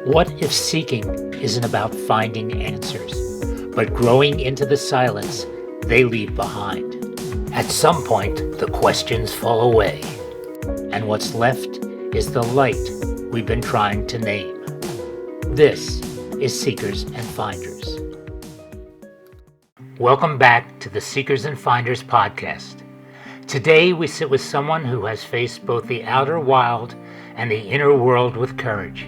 What if seeking isn't about finding answers, but growing into the silence they leave behind? At some point, the questions fall away, and what's left is the light we've been trying to name. This is Seekers and Finders. Welcome back to the Seekers and Finders podcast. Today we sit with someone who has faced both the outer wild and the inner world with courage.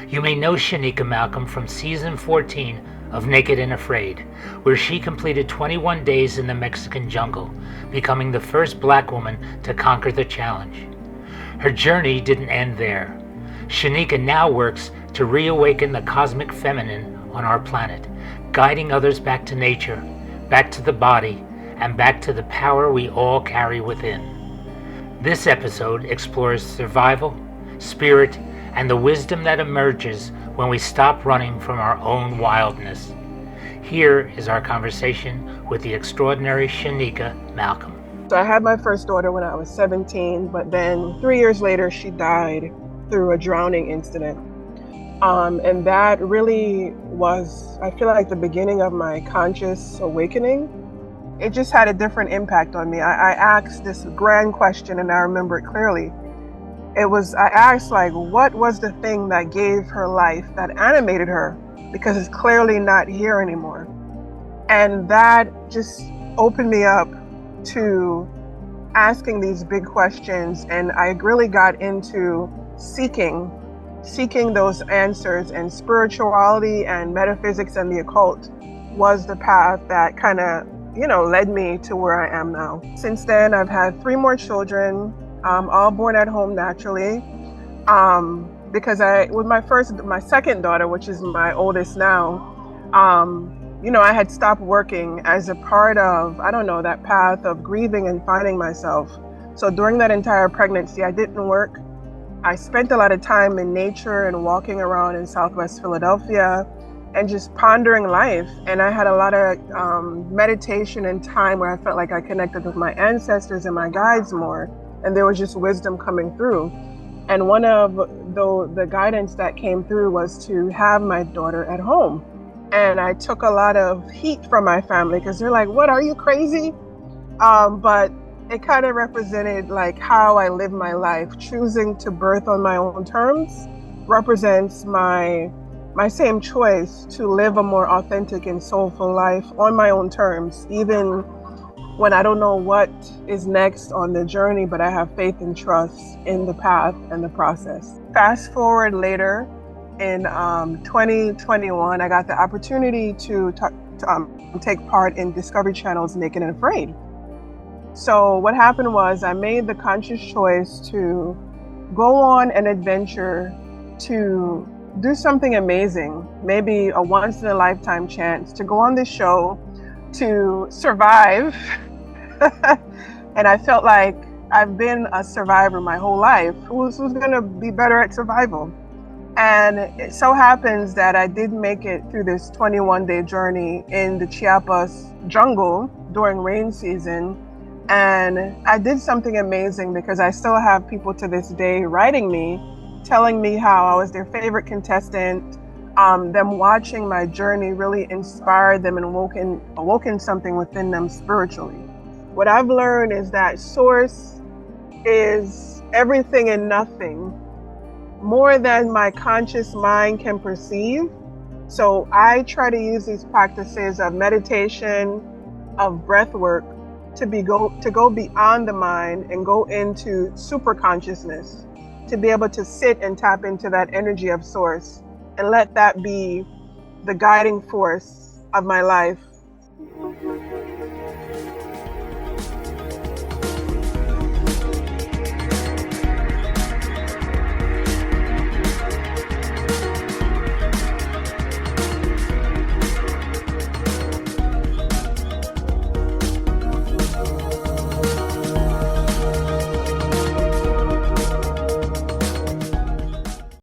You may know Shanika Malcolm from season 14 of Naked and Afraid, where she completed 21 days in the Mexican jungle, becoming the first Black woman to conquer the challenge. Her journey didn't end there. Shanika now works to reawaken the cosmic feminine on our planet, guiding others back to nature, back to the body, and back to the power we all carry within. This episode explores survival, spirit, and the wisdom that emerges when we stop running from our own wildness. Here is our conversation with the extraordinary Shanika Malcolm. So I had my first daughter when I was 17, but then 3 years later, she died through a drowning incident. And that really was, I feel like, the beginning of my conscious awakening. It just had a different impact on me. I asked this grand question, and I remember it clearly. I asked, what was the thing that gave her life, that animated her? Because it's clearly not here anymore. And that just opened me up to asking these big questions. And I really got into seeking those answers, and spirituality and metaphysics and the occult was the path that kind of, led me to where I am now. Since then, I've had 3 more children, all born at home naturally. Because with my second daughter, which is my oldest now, I had stopped working as a part of, that path of grieving and finding myself. So during that entire pregnancy, I didn't work. I spent a lot of time in nature and walking around in Southwest Philadelphia and just pondering life. And I had a lot of meditation and time where I felt like I connected with my ancestors and my guides more. And there was just wisdom coming through. And one of the guidance that came through was to have my daughter at home. And I took a lot of heat from my family because they're like, "What, are you crazy?" But it kind of represented how I live my life. Choosing to birth on my own terms represents my same choice to live a more authentic and soulful life on my own terms, even when I don't know what is next on the journey, but I have faith and trust in the path and the process. Fast forward later in 2021, I got the opportunity to take part in Discovery Channel's Naked and Afraid. So what happened was I made the conscious choice to go on an adventure to do something amazing, maybe a once in a lifetime chance to go on this show to survive. And I felt like I've been a survivor my whole life. Who's going to be better at survival? And it so happens that I did make it through this 21-day journey in the Chiapas jungle during rain season. And I did something amazing because I still have people to this day writing me, telling me how I was their favorite contestant. Them watching my journey really inspired them and awoken something within them spiritually. What I've learned is that Source is everything and nothing, more than my conscious mind can perceive. So I try to use these practices of meditation, of breath work, to go beyond the mind and go into super consciousness, to be able to sit and tap into that energy of Source and let that be the guiding force of my life.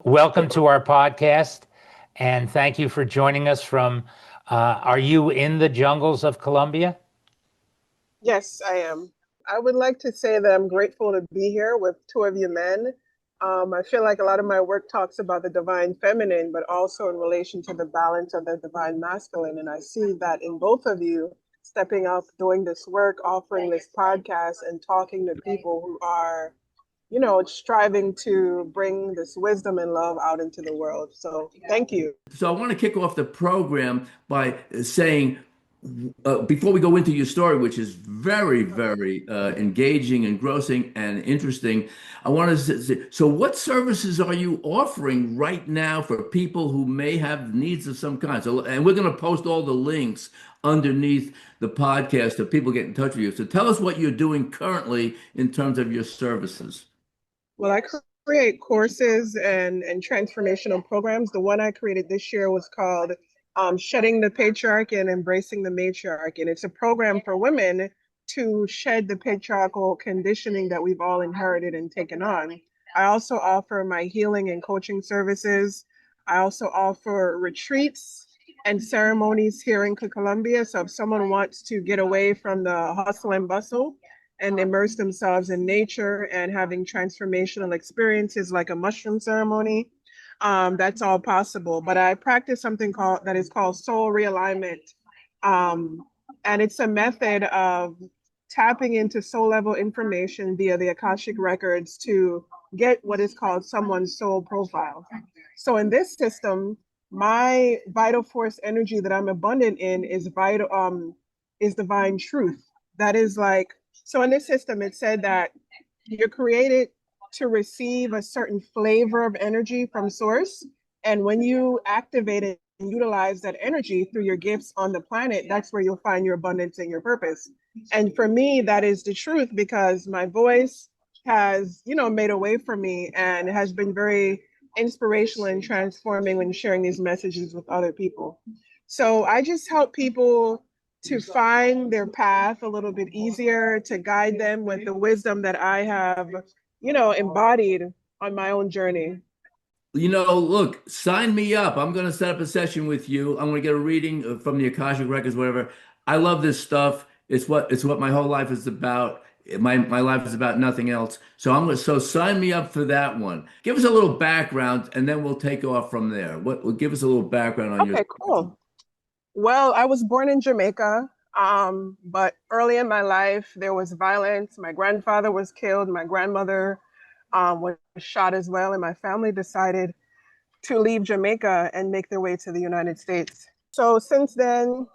Welcome to our podcast, and thank you for joining us from, are you in the jungles of Colombia? Yes, I am. I would like to say that I'm grateful to be here with 2 of you men. I feel like a lot of my work talks about the divine feminine, but also in relation to the balance of the divine masculine. And I see that in both of you stepping up, doing this work, offering this podcast, and talking to people who are, striving to bring this wisdom and love out into the world. So thank you. So I want to kick off the program by saying, before we go into your story, which is very, very engaging, engrossing, and interesting, I want to say, so what services are you offering right now for people who may have needs of some kind? So, and we're going to post all the links underneath the podcast so people get in touch with you. So tell us what you're doing currently in terms of your services. Well, I create courses and transformational programs. The one I created this year was called Shedding the Patriarchy and Embracing the Matriarchy. And it's a program for women to shed the patriarchal conditioning that we've all inherited and taken on. I also offer my healing and coaching services. I also offer retreats and ceremonies here in Colombia. So if someone wants to get away from the hustle and bustle, and immerse themselves in nature and having transformational experiences like a mushroom ceremony. That's all possible. But I practice something that is called soul realignment. Um, and it's a method of tapping into soul level information via the Akashic records to get what is called someone's soul profile. So in this system, my vital force energy that I'm abundant in is divine truth. That is like, so in this system, it said that you're created to receive a certain flavor of energy from source. And when you activate it and utilize that energy through your gifts on the planet, that's where you'll find your abundance and your purpose. And for me, that is the truth because my voice has, made a way for me and has been very inspirational and transforming when sharing these messages with other people. So I just help people to find their path a little bit easier, to guide them with the wisdom that I have, embodied on my own journey. Look, sign me up. I'm going to set up a session with you. I'm going to get a reading from the Akashic Records, whatever. I love this stuff. It's what my whole life is about. My life is about nothing else. So sign me up for that one. Give us a little background, and then we'll take off from there. Give us a little background on your. Okay, cool. Well, I was born in Jamaica, but early in my life, there was violence. My grandfather was killed. My grandmother was shot as well. And my family decided to leave Jamaica and make their way to the United States. So since then,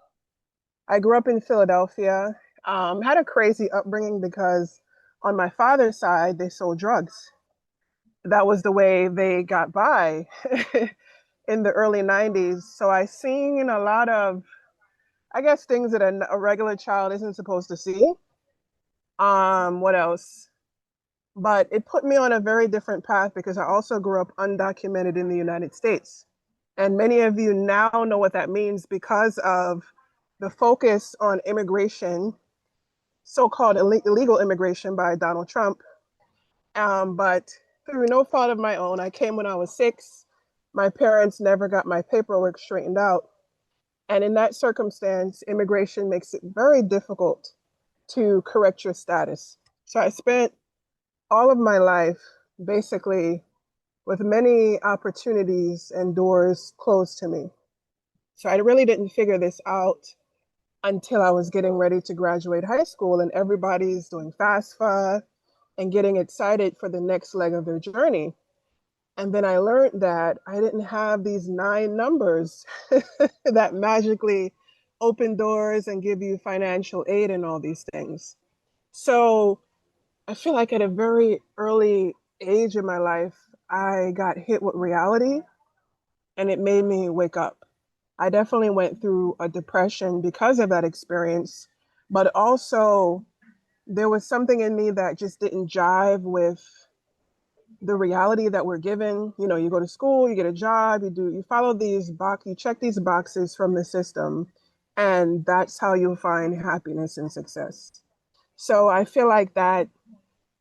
I grew up in Philadelphia, had a crazy upbringing because on my father's side, they sold drugs. That was the way they got by in the early 90s. So I seen a lot of, I guess, things that a regular child isn't supposed to see. What else? But it put me on a very different path because I also grew up undocumented in the United States. And many of you now know what that means because of the focus on immigration, so-called illegal immigration by Donald Trump. But through no fault of my own, I came when I was 6. My parents never got my paperwork straightened out. And in that circumstance, immigration makes it very difficult to correct your status. So I spent all of my life basically with many opportunities and doors closed to me. So I really didn't figure this out until I was getting ready to graduate high school and everybody's doing FAFSA and getting excited for the next leg of their journey. And then I learned that I didn't have these 9 numbers that magically open doors and give you financial aid and all these things. So I feel like at a very early age in my life, I got hit with reality and it made me wake up. I definitely went through a depression because of that experience, but also there was something in me that just didn't jive with the reality that we're given. You go to school, you get a job, you follow you check these boxes from the system, and that's how you'll find happiness and success. So I feel like that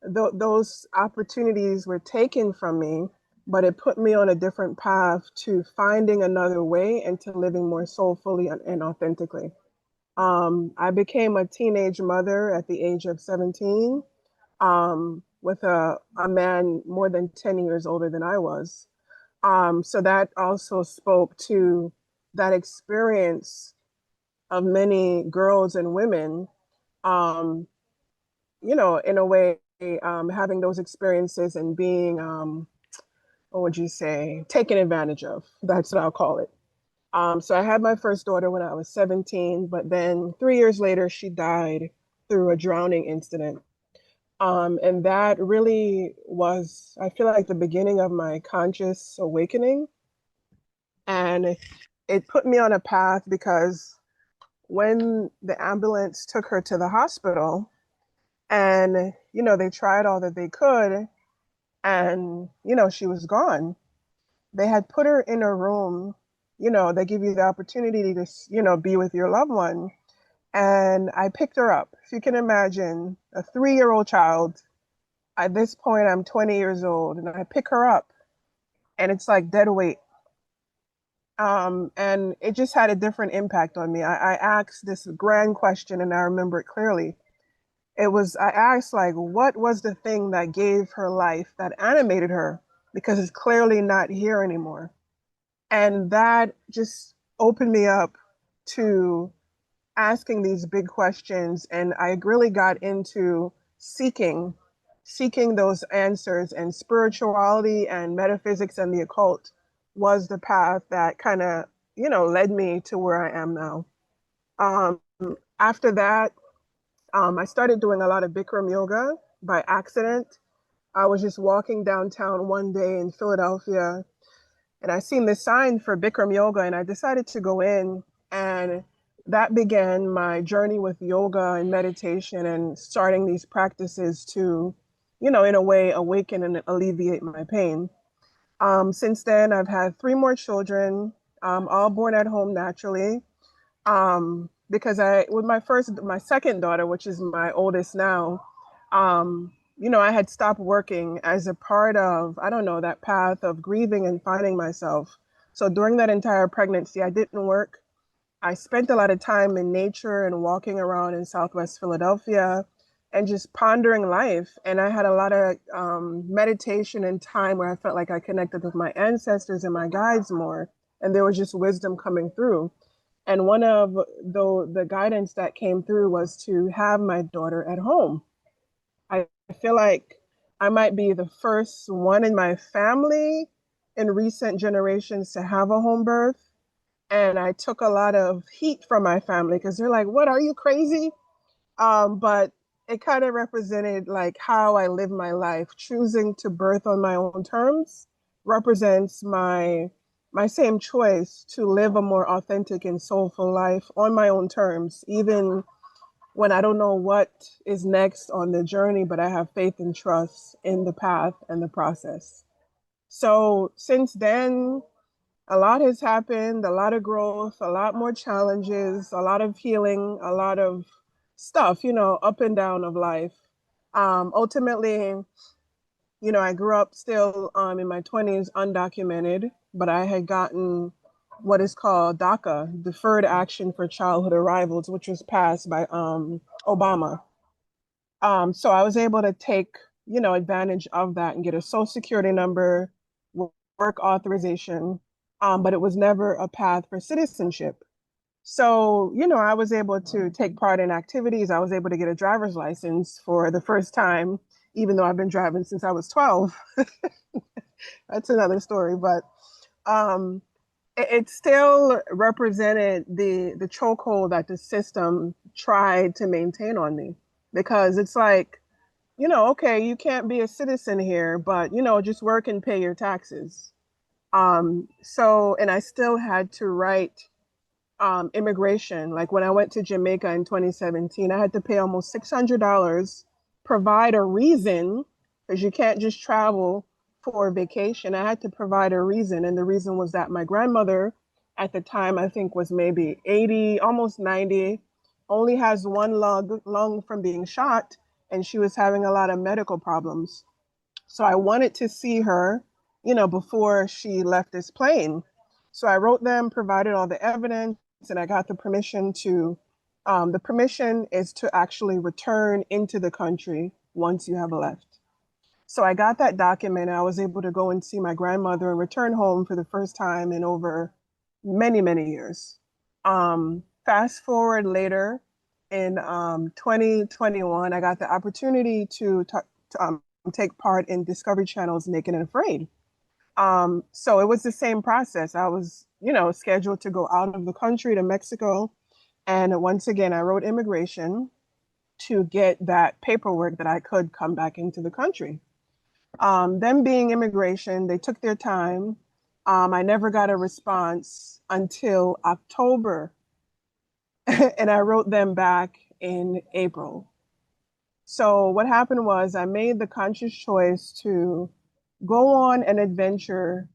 those opportunities were taken from me, but it put me on a different path to finding another way and to living more soulfully and authentically. I became a teenage mother at the age of 17. with a man more than 10 years older than I was. So that also spoke to that experience of many girls and women, um, in a way, having those experiences and being, what would you say, taken advantage of. That's what I'll call it. So I had my first daughter when I was 17, but then 3 years later, she died through a drowning incident. And that really was, I feel like, the beginning of my conscious awakening. And it put me on a path because when the ambulance took her to the hospital and, they tried all that they could and, she was gone. They had put her in a room, they give you the opportunity to, be with your loved one. And I picked her up. If you can imagine, a 3-year-old child. At this point, I'm 20 years old, and I pick her up, and it's like dead weight. And it just had a different impact on me. I asked this grand question, and I remember it clearly. I asked, like, what was the thing that gave her life, that animated her? Because it's clearly not here anymore. And that just opened me up to asking these big questions. And I really got into seeking those answers, and spirituality and metaphysics and the occult was the path that kind of, led me to where I am now. Um, After that, I started doing a lot of Bikram yoga by accident. I was just walking downtown one day in Philadelphia, and I seen this sign for Bikram yoga, and I decided to go in, and that began my journey with yoga and meditation and starting these practices to, in a way, awaken and alleviate my pain. Since then, I've had three more children, all born at home naturally. Because with my second daughter, which is my oldest now, I had stopped working as a part of, I don't know, that path of grieving and finding myself. So during that entire pregnancy, I didn't work. I spent a lot of time in nature and walking around in Southwest Philadelphia and just pondering life. And I had a lot of meditation and time where I felt like I connected with my ancestors and my guides more. And there was just wisdom coming through. And one of the guidance that came through was to have my daughter at home. I feel like I might be the first one in my family in recent generations to have a home birth. And I took a lot of heat from my family because they're like, "What, are you crazy?" But it kind of represented like how I live my life. Choosing to birth on my own terms represents my same choice to live a more authentic and soulful life on my own terms, even when I don't know what is next on the journey, but I have faith and trust in the path and the process. So since then, a lot has happened, a lot of growth, a lot more challenges, a lot of healing, a lot of stuff, up and down of life. Ultimately, I grew up still in my 20s, undocumented, but I had gotten what is called DACA, Deferred Action for Childhood Arrivals, which was passed by Obama. So I was able to take, advantage of that and get a social security number, work authorization, but it was never a path for citizenship. So, I was able to take part in activities. I was able to get a driver's license for the first time, even though I've been driving since I was 12. That's another story, but um, it still represented the chokehold that the system tried to maintain on me, because it's like, okay, you can't be a citizen here, but just work and pay your taxes. And I still had to write immigration. Like when I went to Jamaica in 2017, I had to pay almost $600, provide a reason, because you can't just travel for vacation. I had to provide a reason. And the reason was that my grandmother at the time, I think was maybe 80, almost 90, only has one lung from being shot, and she was having a lot of medical problems. So I wanted to see her, before she left this plane. So I wrote them, provided all the evidence, and I got the permission to. The permission is to actually return into the country once you have left. So I got that document. I was able to go and see my grandmother and return home for the first time in over many, many years. Fast forward later in 2021, I got the opportunity to take part in Discovery Channel's Naked and Afraid. So it was the same process. I was, scheduled to go out of the country to Mexico. And once again, I wrote immigration to get that paperwork that I could come back into the country. Them being immigration, they took their time. I never got a response until October, and I wrote them back in April. So what happened was I made the conscious choice to go on an adventure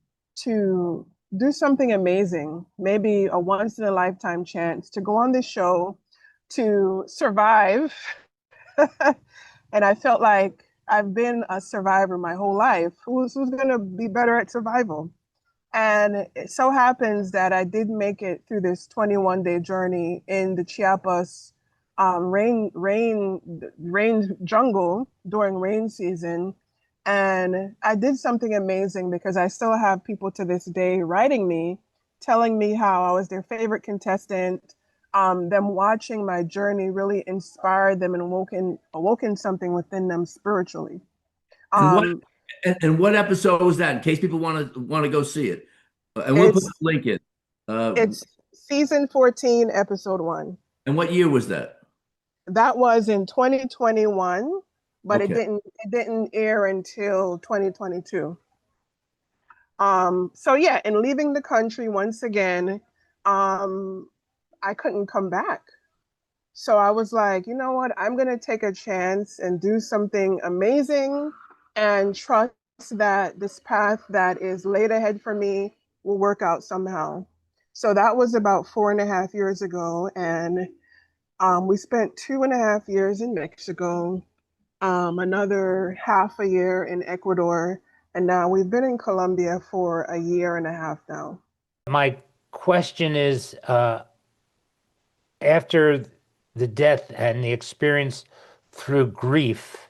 to do something amazing, maybe a once in a lifetime chance to go on this show to survive. And I felt like I've been a survivor my whole life. Who's going to be better at survival? And it so happens that I did make it through this 21-day journey in the Chiapas rain jungle during rain season. And I did something amazing because I still have people to this day writing me, telling me how I was their favorite contestant. Them watching my journey really inspired them and awoken something within them spiritually. And what Um, and what episode was that? In case people want to go see it, and we'll put the it's link in. Uh, it's season 14, episode 1. and what year was that? That was in 2021, but it Okay. didn't air until 2022. So yeah, in leaving the country once again, um, I couldn't come back. So I was like, you know what? I'm gonna take a chance and do something amazing and trust that this path that is laid ahead for me will work out somehow. So that was about 4.5 years ago, and we spent 2.5 years in Mexico, another half a year in Ecuador, and now we've been in Colombia for a year and a half now. My question is, after the death and the experience through grief,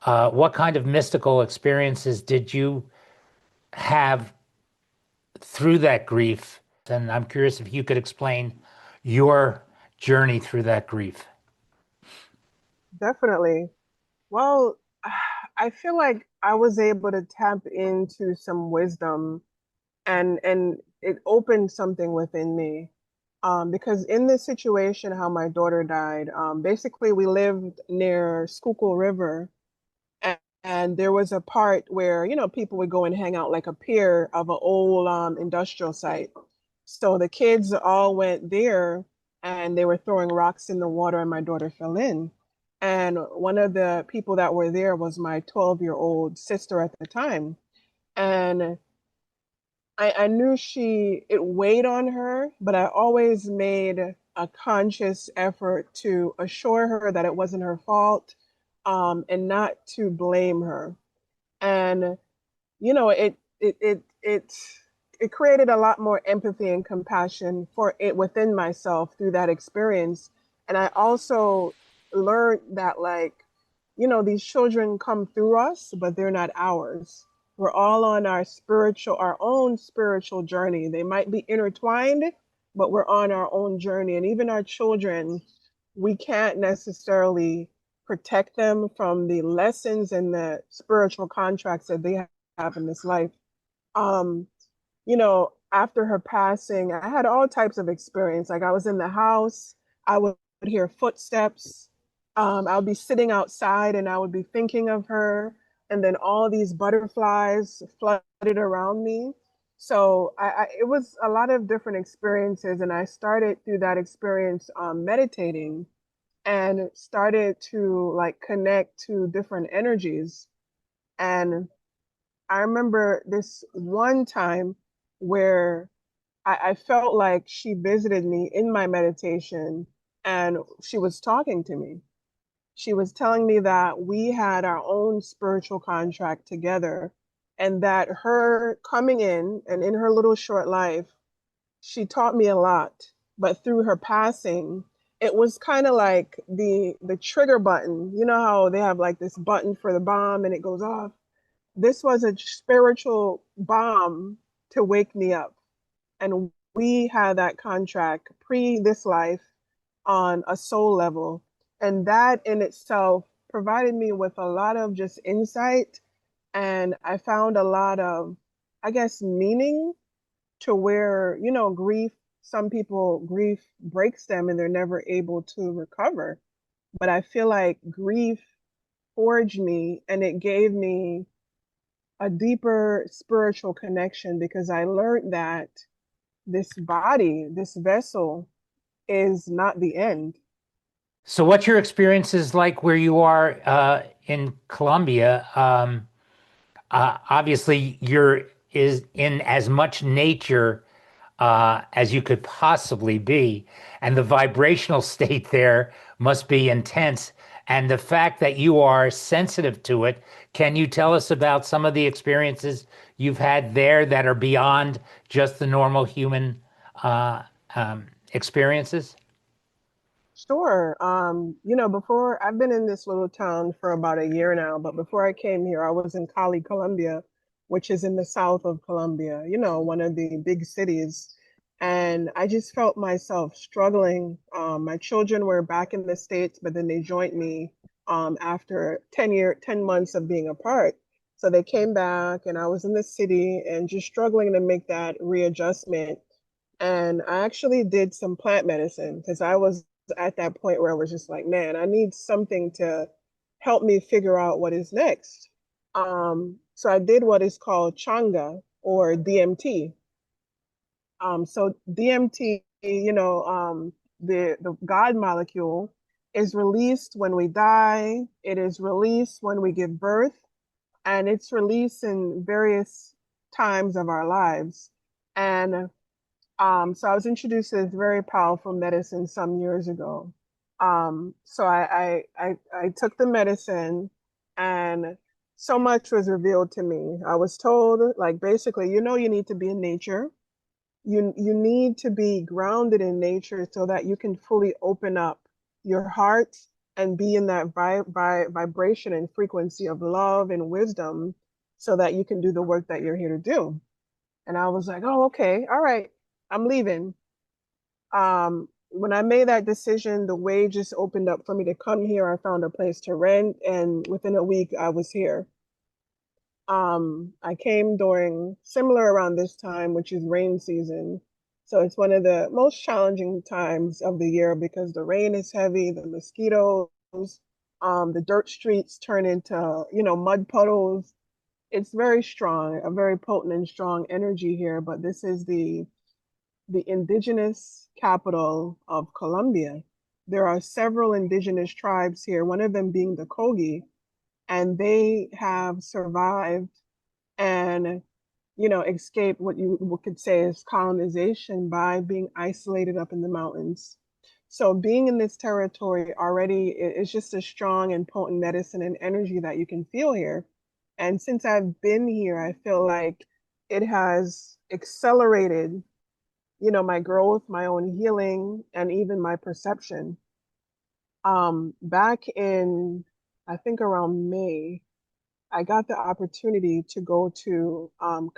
what kind of mystical experiences did you have through that grief? And I'm curious if you could explain your journey through that grief. Definitely. Well, I feel like I was able to tap into some wisdom and it opened something within me. Because in this situation, how my daughter died, basically we lived near Schuylkill River, and there was a part where, people would go and hang out like a pier of an old industrial site. So the kids all went there and they were throwing rocks in the water, and my daughter fell in. And one of the people that were there was my 12-year-old sister at the time. And I knew it weighed on her, but I always made a conscious effort to assure her that it wasn't her fault, and not to blame her. And you know, it created a lot more empathy and compassion for it within myself through that experience. And I also learned that, like, these children come through us, but they're not ours. We're all on our own spiritual journey. They might be intertwined, but we're on our own journey. And even our children, we can't necessarily protect them from the lessons and the spiritual contracts that they have in this life. Um, After her passing, I had all types of experience. Like, I was in the house, I would hear footsteps. I would be sitting outside and I would be thinking of her, and then all these butterflies flooded around me. So it was a lot of different experiences, and I started through that experience meditating and started to like connect to different energies. And I remember this one time where I felt like she visited me in my meditation and she was talking to me. She was telling me that we had our own spiritual contract together, and that her coming in and in her little short life, she taught me a lot. But through her passing, it was kind of like the trigger button. You know how they have like this button for the bomb and it goes off? this was a spiritual bomb to wake me up. And we had that contract pre this life on a soul level. And that in itself provided me with a lot of just insight. And I found a lot of, I guess, meaning to where, grief, some people, grief breaks them and they're never able to recover. But I feel like grief forged me and it gave me a deeper spiritual connection because I learned that this body, this vessel, is not the end. So, what's your experiences like where you are in Colombia? Obviously, you're is in as much nature as you could possibly be, and the vibrational state there must be intense. And the fact that you are sensitive to it, can you tell us about some of the experiences you've had there that are beyond just the normal human uh, experiences? Sure. Before I've been in this little town for about a year now, but before I came here, I was in Cali, Colombia, which is in the south of Colombia, one of the big cities. And I just felt myself struggling. My children were back in the States, but then they joined me after 10 months of being apart. So they came back and I was in the city and just struggling to make that readjustment. And I actually did some plant medicine because I was at that point where I was just like, man, I need something to help me figure out what is next. So I did what is called changa or DMT. So DMT, the God molecule is released when we die. It is released when we give birth, and it's released in various times of our lives. And so I was introduced to this very powerful medicine some years ago. So I took the medicine and so much was revealed to me. I was told, like, basically, you need to be in nature. You need to be grounded in nature so that you can fully open up your heart and be in that vibration and frequency of love and wisdom so that you can do the work that you're here to do. And I was like, oh, okay, all right, I'm leaving. When I made that decision, the way just opened up for me to come here. I found a place to rent, and within a week, I was here. I came during similar around this time, which is rain season. So it's one of the most challenging times of the year because the rain is heavy, the mosquitoes, the dirt streets turn into, mud puddles. It's very strong, a very potent and strong energy here, but this is the indigenous capital of Colombia. There are several indigenous tribes here, one of them being the Kogi, and they have survived and escaped what you could say is colonization by being isolated up in the mountains. So being in this territory already is just a strong and potent medicine and energy that you can feel here. And since I've been here, I feel like it has accelerated my growth, my own healing, and even my perception. Back in, I think around May, I got the opportunity to go to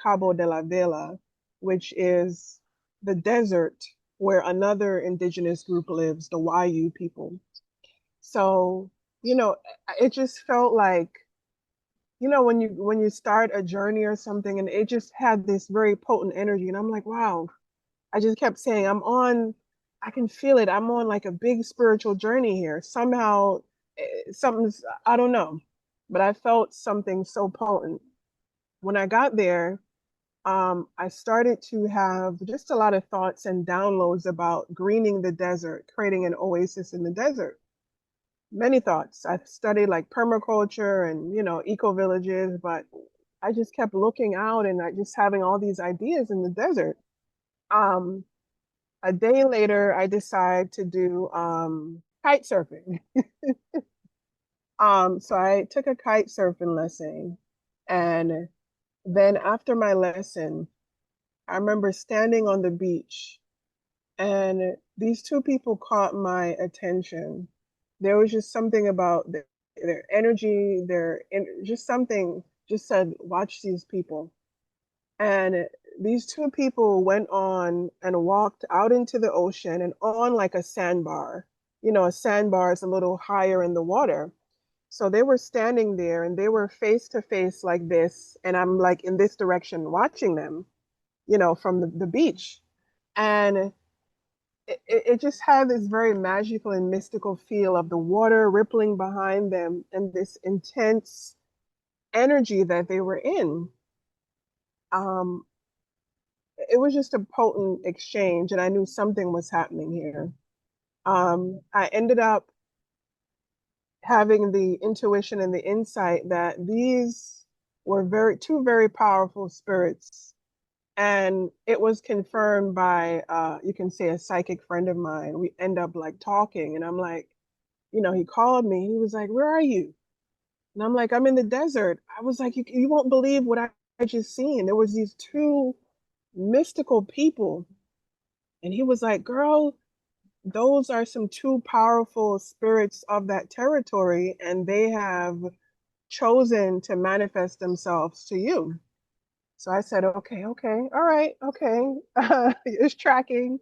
Cabo de la Vela, which is the desert where another indigenous group lives, the Wayu people. So, you know, it just felt like, when you start a journey or something, and it just had this very potent energy, and I'm like, wow, I just kept saying, I can feel it. I'm on like a big spiritual journey here. Somehow, something's, I don't know, but I felt something so potent. When I got there, I started to have just a lot of thoughts and downloads about greening the desert, creating an oasis in the desert. Many thoughts. I studied like permaculture and, ecovillages, but I just kept looking out and I just having all these ideas in the desert. Um, a day later, I decided to do kite surfing. So I took a kite surfing lesson. And then after my lesson, I remember standing on the beach and these two people caught my attention. There was just something about their energy, just something. just said, watch these people. And these two people went on and walked out into the ocean and on like a sandbar. You know, a sandbar is a little higher in the water. So they were standing there and they were face to face like this. And I'm like in this direction watching them, you know, from the beach. And it just had this very magical and mystical feel of the water rippling behind them and this intense energy that they were in. Um, it was just a potent exchange, and I knew something was happening here. I ended up having the intuition and the insight that these were two very powerful spirits. And it was confirmed by, you can say, a psychic friend of mine. We end up like talking, and I'm like, you know, he called me. He was like, "Where are you?" And I'm like, "I'm in the desert." I was like, "You won't believe what I just seen. There was these two mystical people." And he was like, "Girl, those are some two powerful spirits of that territory, and they have chosen to manifest themselves to you." So I said, "Okay, okay, all right, okay." It's tracking.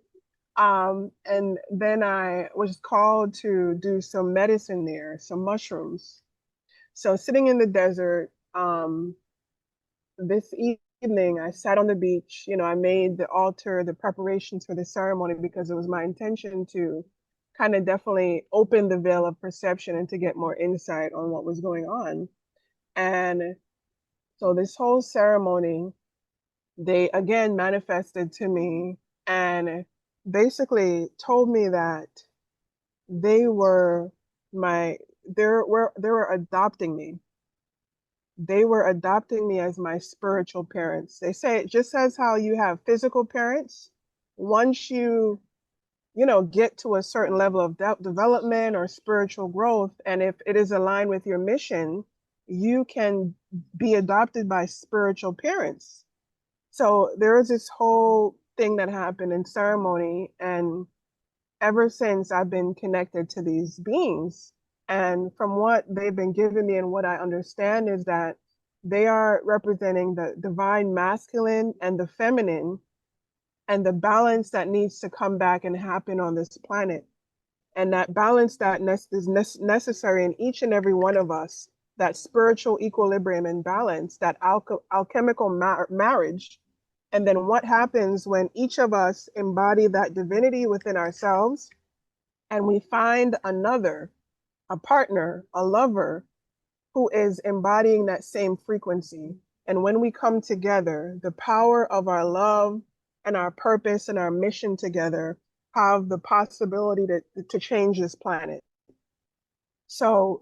And then I was called to do some medicine there, some mushrooms. So sitting in the desert, this evening, I sat on the beach. You know, I made the altar, the preparations for the ceremony because it was my intention to kind of definitely open the veil of perception and to get more insight on what was going on. And so this whole ceremony, they again manifested to me and basically told me that they were my they were adopting me. They were adopting me as my spiritual parents. They say just as how you have physical parents, once you know, get to a certain level of development or spiritual growth, and if it is aligned with your mission, you can be adopted by spiritual parents. So there was this whole thing that happened in ceremony, and ever since I've been connected to these beings. And from what they've been giving me and what I understand is that they are representing the divine masculine and the feminine and the balance that needs to come back and happen on this planet. And that balance that is necessary in each and every one of us, that spiritual equilibrium and balance, that alchemical marriage. And then what happens when each of us embody that divinity within ourselves and we find another, a partner, a lover who is embodying that same frequency. And when we come together, the power of our love and our purpose and our mission together have the possibility to change this planet. So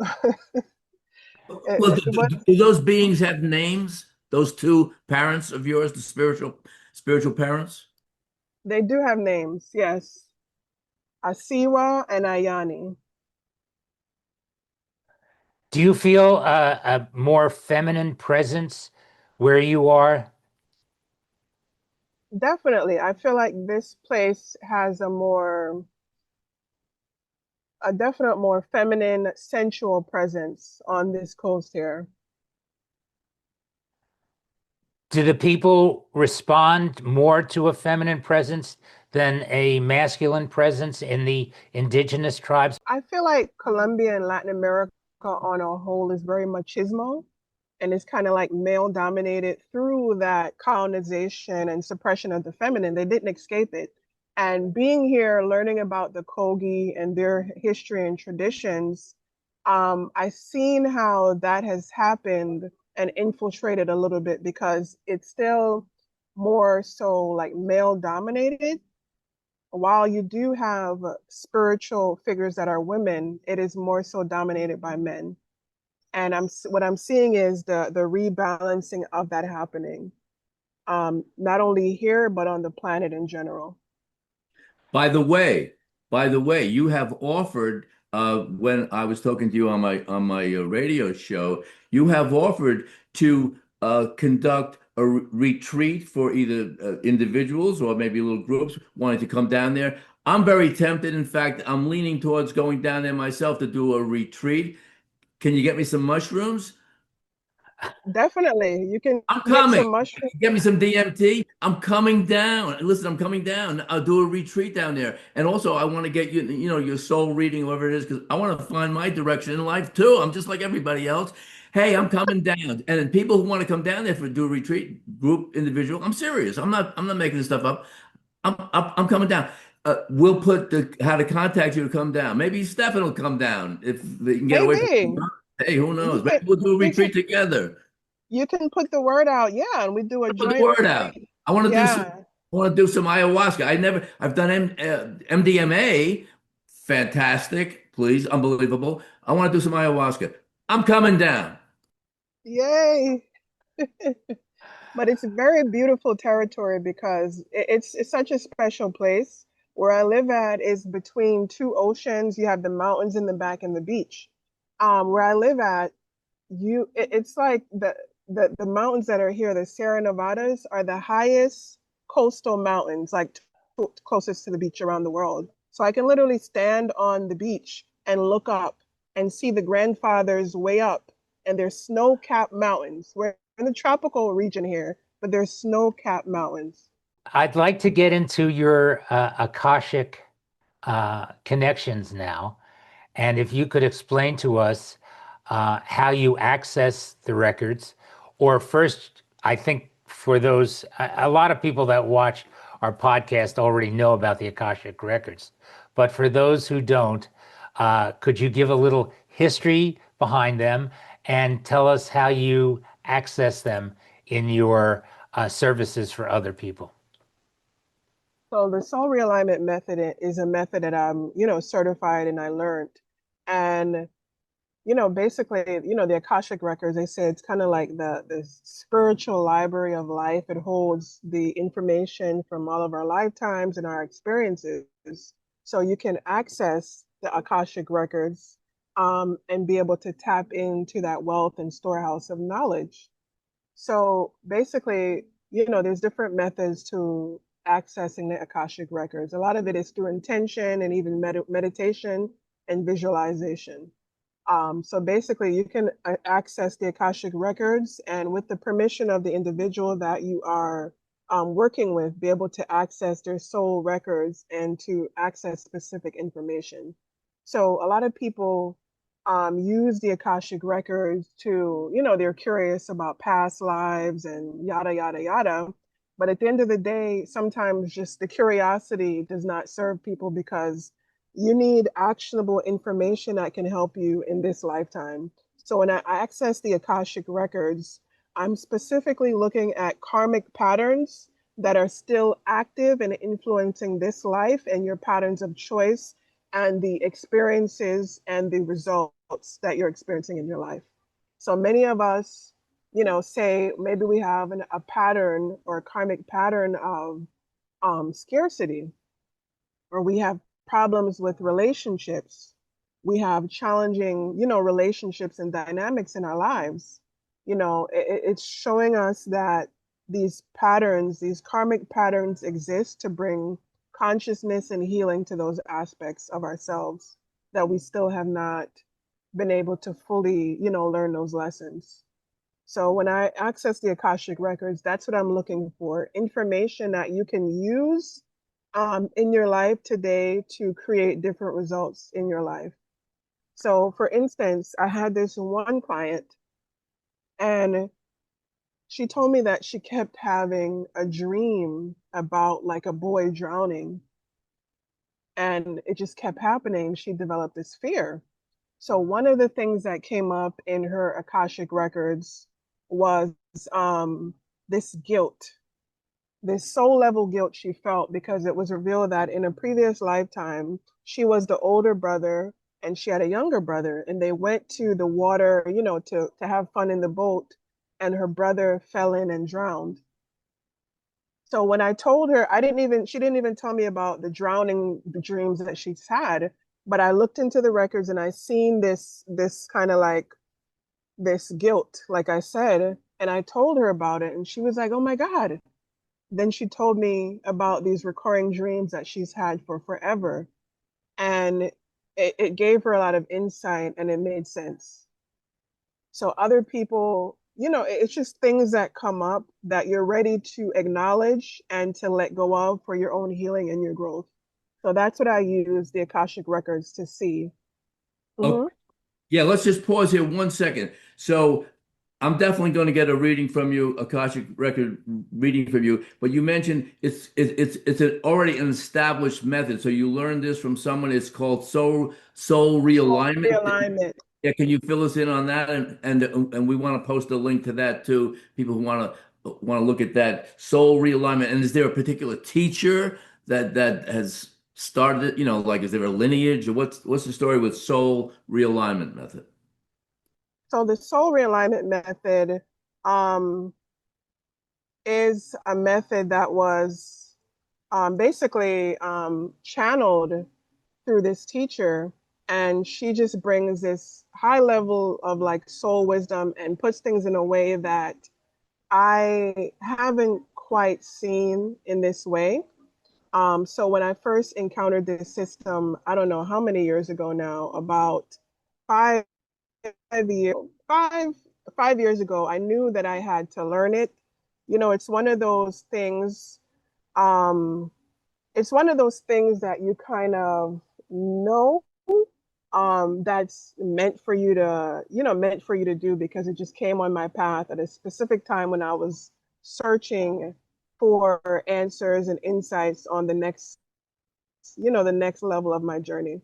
Well, it was, do those beings have names? Those two parents of yours, the spiritual parents? they do have names, yes. Asiwa and Ayani. Do you feel a more feminine presence where you are? Definitely. I feel like this place has a definite more feminine, sensual presence on this coast here. Do the people respond more to a feminine presence than a masculine presence in the indigenous tribes? I feel like Colombia and Latin America on a whole is very machismo and it's kind of like male dominated through that colonization and suppression of the feminine. They didn't escape it. And being here, learning about the Kogi and their history and traditions, I've seen how that has happened and infiltrated a little bit because it's still more so like male dominated. While you do have spiritual figures that are women, it is more so dominated by men. And what I'm seeing is the rebalancing of that happening, not only here but on the planet in general. By the way, you have offered when I was talking to you on my radio show, you have offered to conduct a retreat for either individuals or maybe little groups wanting to come down there. I'm very tempted. In fact, I'm leaning towards going down there myself to do a retreat. Can you get me some mushrooms? Definitely. You can I'm get coming. some mushrooms. Get me some DMT. I'm coming down. Listen, I'm coming down. I'll do a retreat down there. And also, I want to get you, your soul reading, whatever it is, because I want to find my direction in life too. I'm just like everybody else. Hey, I'm coming down. And then people who want to come down there for do a retreat, group, individual, I'm serious. I'm not making this stuff up. I'm coming down. We'll put the how to contact you to come down. Maybe Stefan will come down if they can get away from. Maybe Hey, who you knows? Maybe can we'll do a you can retreat together. you can put the word out, yeah, and we do a Put the joint word out. retreat. I want to do some. Yeah. I want to do some ayahuasca. I've done MDMA. Fantastic. Please, unbelievable. I want to do some ayahuasca. I'm coming down. Yay. But it's a very beautiful territory because it's such a special place. Where I live at is between two oceans. You have the mountains in the back and the beach. Where I live at, it's like the mountains that are here, the Sierra Nevadas, are the highest coastal mountains, like closest to the beach around the world. So I can literally stand on the beach and look up and see the grandfathers way up, and there's snow-capped mountains. We're in the tropical region here, but there's snow-capped mountains. I'd like to get into your Akashic connections now. And if you could explain to us how you access the records, or first, I think for those, a lot of people that watch our podcast already know about the Akashic records. But for those who don't, could you give a little history behind them and tell us how you access them in your services for other people? So the soul realignment method is a method that I'm certified and I learned. And basically, the Akashic records, they say it's kind of like the spiritual library of life. It holds the information from all of our lifetimes and our experiences. So you can access the Akashic records and be able to tap into that wealth and storehouse of knowledge. So basically, there's different methods to accessing the Akashic records. A lot of it is through intention and even meditation and visualization. So basically, you can access the Akashic records, and with the permission of the individual that you are working with, be able to access their soul records and to access specific information. So a lot of people use the Akashic records to, they're curious about past lives and yada, yada, yada. But at the end of the day, sometimes just the curiosity does not serve people because you need actionable information that can help you in this lifetime. So when I access the Akashic records, I'm specifically looking at karmic patterns that are still active and influencing this life and your patterns of choice and the experiences and the results that you're experiencing in your life. So many of us, say maybe we have a pattern or a karmic pattern of scarcity, or we have problems with relationships. We have challenging, relationships and dynamics in our lives. It's showing us that these patterns, these karmic patterns exist to bring consciousness and healing to those aspects of ourselves that we still have not been able to fully, learn those lessons. So when I access the Akashic records, that's what I'm looking for. Information that you can use in your life today to create different results in your life. So for instance, I had this one client, and she told me that she kept having a dream about like a boy drowning, and it just kept happening. She developed this fear. So one of the things that came up in her Akashic records was um, this guilt, this soul level guilt she felt because it was revealed that in a previous lifetime, she was the older brother and she had a younger brother, and they went to the water, to have fun in the boat, and her brother fell in and drowned. So when I told her, she didn't even tell me about the drowning dreams that she's had, but I looked into the records and I seen this kind of like this guilt, like I said, and I told her about it, and she was like, "Oh my God." Then she told me about these recurring dreams that she's had for forever. And it gave her a lot of insight and it made sense. So other people, it's just things that come up that you're ready to acknowledge and to let go of for your own healing and your growth. So that's what I use the Akashic records to see. Oh, Hmm. yeah, let's just pause here 1 second. So I'm definitely going to get a reading from you, Akashic record reading from you. But you mentioned already an established method. So you learned this from someone. It's called soul Soul realignment. realignment. Yeah, can you fill us in on that? And we want to post a link to that too. People who want to look at that soul realignment. And is there a particular teacher that has started it? Like, is there a lineage, or what's the story with soul realignment method? So the soul realignment method um, is a method that was basically channeled through this teacher, and she just brings this high level of like soul wisdom and puts things in a way that I haven't quite seen in this way. So when I first encountered this system, I don't know how many years ago now, about 5 years, 5 years ago, I knew that I had to learn it. It's one of those things. Um, it's one of those things that you kind of know that's meant for you to do because it just came on my path at a specific time when I was searching for answers and insights on the next level of my journey.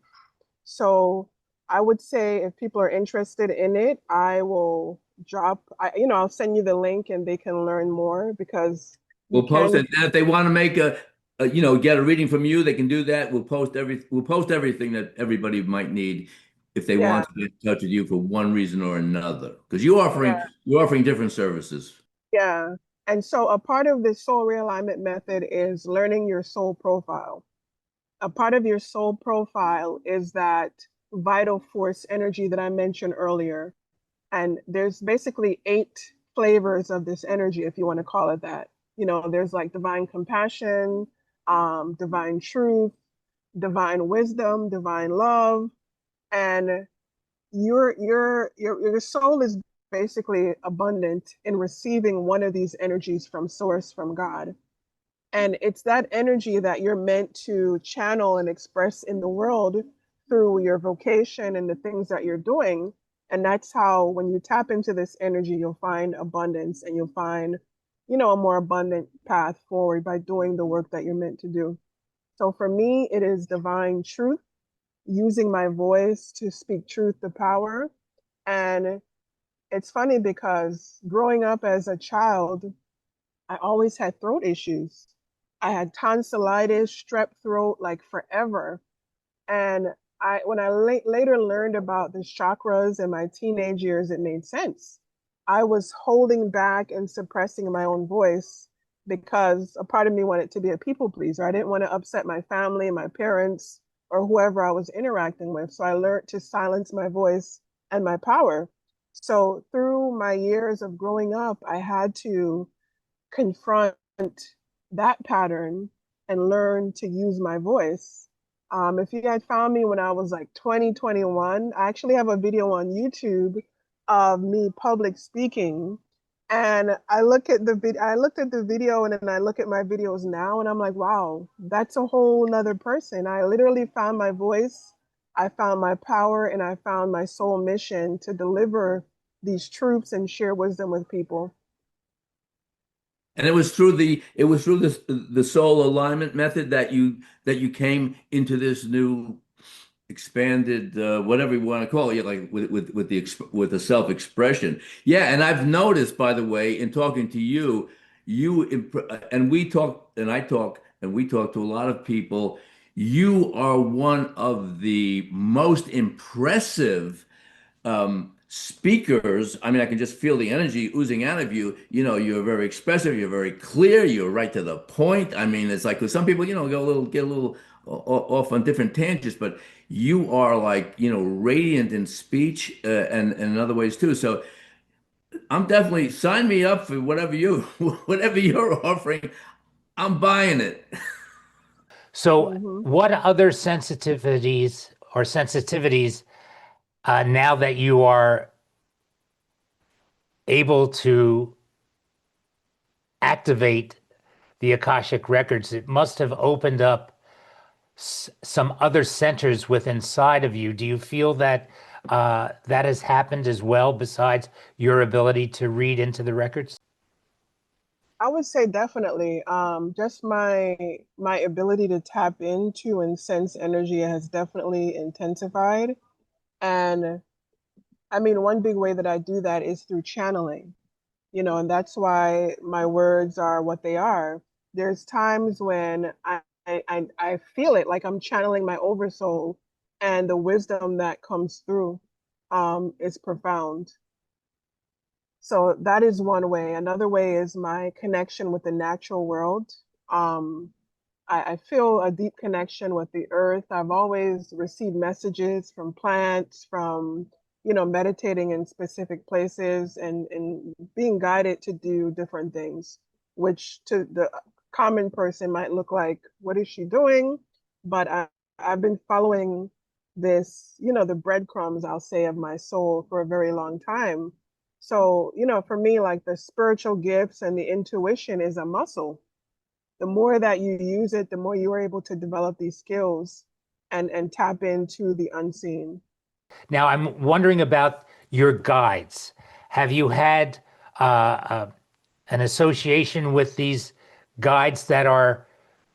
So I would say if people are interested in it, I will I'll send you the link and they can learn more because you We'll post can, it. And if they want to make get a reading from you, they can do that. We'll post everything that everybody might need if they yeah, want to get in touch with you for one reason or another. Because yeah, you're offering different services. yeah. And so a part of the soul realignment method is learning your soul profile. A part of your soul profile is that vital force energy that I mentioned earlier. And there's basically 8 flavors of this energy, if you want to call it that. There's like divine compassion, divine truth, divine wisdom, divine love, and your soul is basically abundant in receiving one of these energies from source, from God. And it's that energy that you're meant to channel and express in the world through your vocation and the things that you're doing. And that's how, when you tap into this energy, you'll find abundance and you'll find, a more abundant path forward by doing the work that you're meant to do. So for me, it is divine truth, using my voice to speak truth to power. And it's funny because growing up as a child, I always had throat issues. I had tonsillitis, strep throat, like forever. And when I later learned about the chakras in my teenage years, it made sense. I was holding back and suppressing my own voice because a part of me wanted to be a people pleaser. I didn't want to upset my family, my parents, or whoever I was interacting with. So I learned to silence my voice and my power. So through my years of growing up, I had to confront that pattern and learn to use my voice. If you guys found me when I was like 20, 21, I actually have a video on YouTube of me public speaking. And I looked at the video and then I look at my videos now and I'm like, wow, that's a whole nother person. I literally found my voice, I found my power, and I found my soul mission to deliver these truths and share wisdom with people. And it was through the soul alignment method that you came into this new expanded whatever you want to call it, like with the self-expression. Yeah, and I've noticed, by the way, in talking to you, and we talk, and I talk, and we talk to a lot of people. You are one of the most impressive speakers. I mean, I can just feel the energy oozing out of you. You're very expressive, you're very clear, you're right to the point. I mean, it's like with some people, get a little off on different tangents, but you are like, radiant in speech, and in other ways too. So I'm definitely, sign me up for whatever you're offering. I'm buying it. So, Hmm. what other sensitivities now that you are able to activate the Akashic records, it must have opened up some other centers within inside of you. Do you feel that that has happened as well, besides your ability to read into the records? I would say definitely. Just my ability to tap into and sense energy has definitely intensified. And I mean, one big way that I do that is through channeling, and that's why my words are what they are. There's times when I feel it like I'm channeling my oversoul, and the wisdom that comes through is profound. So that is one way. Another way is my connection with the natural world. Um, I feel a deep connection with the earth. I've always received messages from plants, from, meditating in specific places and being guided to do different things, which to the common person might look like, what is she doing? But I've been following this, the breadcrumbs, I'll say, of my soul for a very long time. So, for me, like the spiritual gifts and the intuition is a muscle. The more that you use it, the more you are able to develop these skills and tap into the unseen. Now, I'm wondering about your guides. Have you had uh, uh, an association with these guides that are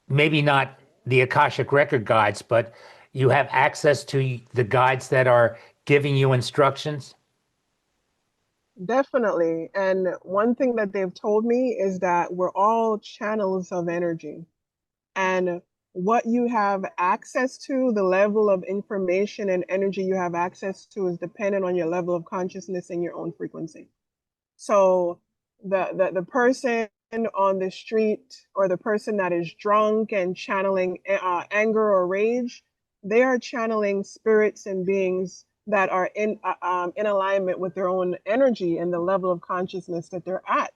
maybe not the Akashic Record guides, but you have access to the guides that are giving you instructions? Definitely. And one thing that they've told me is that we're all channels of energy. And what you have access to, the level of information and energy you have access to, is dependent on your level of consciousness and your own frequency. So the person on the street, or the person that is drunk and channeling anger or rage, they are channeling spirits and beings that are in alignment with their own energy and the level of consciousness that they're at.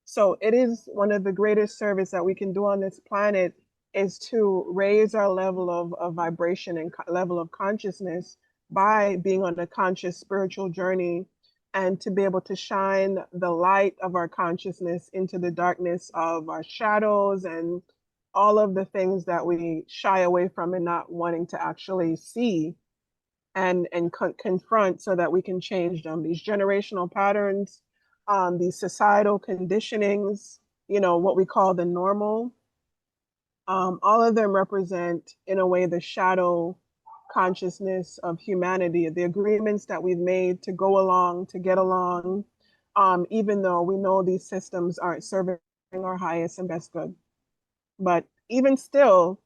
So it is one of the greatest service that we can do on this planet, is to raise our level of vibration and level of consciousness by being on a conscious spiritual journey, and to be able to shine the light of our consciousness into the darkness of our shadows and all of the things that we shy away from and not wanting to actually see and confront, so that we can change them. These generational patterns, these societal conditionings, what we call the normal, all of them represent, in a way, the shadow consciousness of humanity, the agreements that we've made to go along, to get along, even though we know these systems aren't serving our highest and best good. But even still,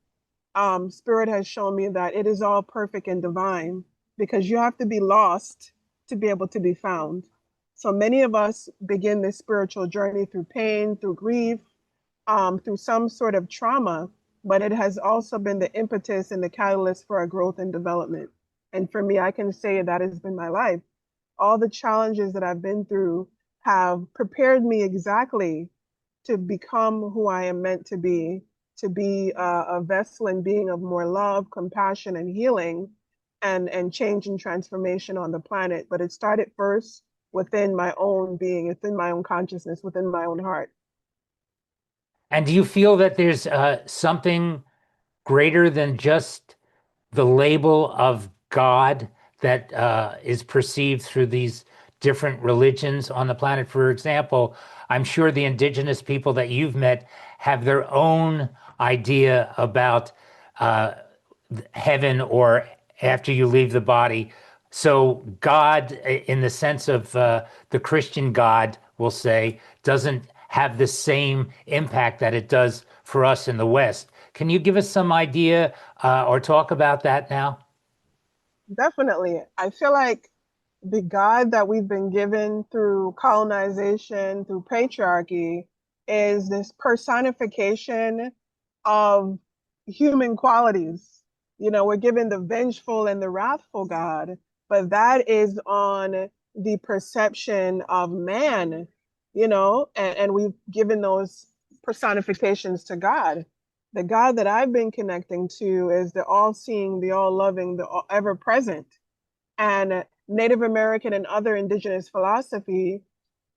Spirit has shown me that it is all perfect and divine, because you have to be lost to be able to be found. So many of us begin this spiritual journey through pain, through grief, through some sort of trauma, but it has also been the impetus and the catalyst for our growth and development. And for me, I can say that has been my life. All the challenges that I've been through have prepared me exactly to become who I am meant to be a vessel and being of more love, compassion, and healing, and change and transformation on the planet. But it started first within my own being, within my own consciousness, within my own heart. And do you feel that there's something greater than just the label of God that is perceived through these different religions on the planet? For example, I'm sure the indigenous people that you've met have their own idea about uh, heaven or after you leave the body. So, God, in the sense of the Christian God, we'll say, doesn't have the same impact that it does for us in the West. Can you give us some idea or talk about that now? Definitely. I feel like the God that we've been given through colonization, through patriarchy, is this personification of human qualities. We're given the vengeful and the wrathful God, but that is on the perception of man, and we've given those personifications to God. The God that I've been connecting to is the all seeing, the all loving, the ever present. And Native American and other indigenous philosophy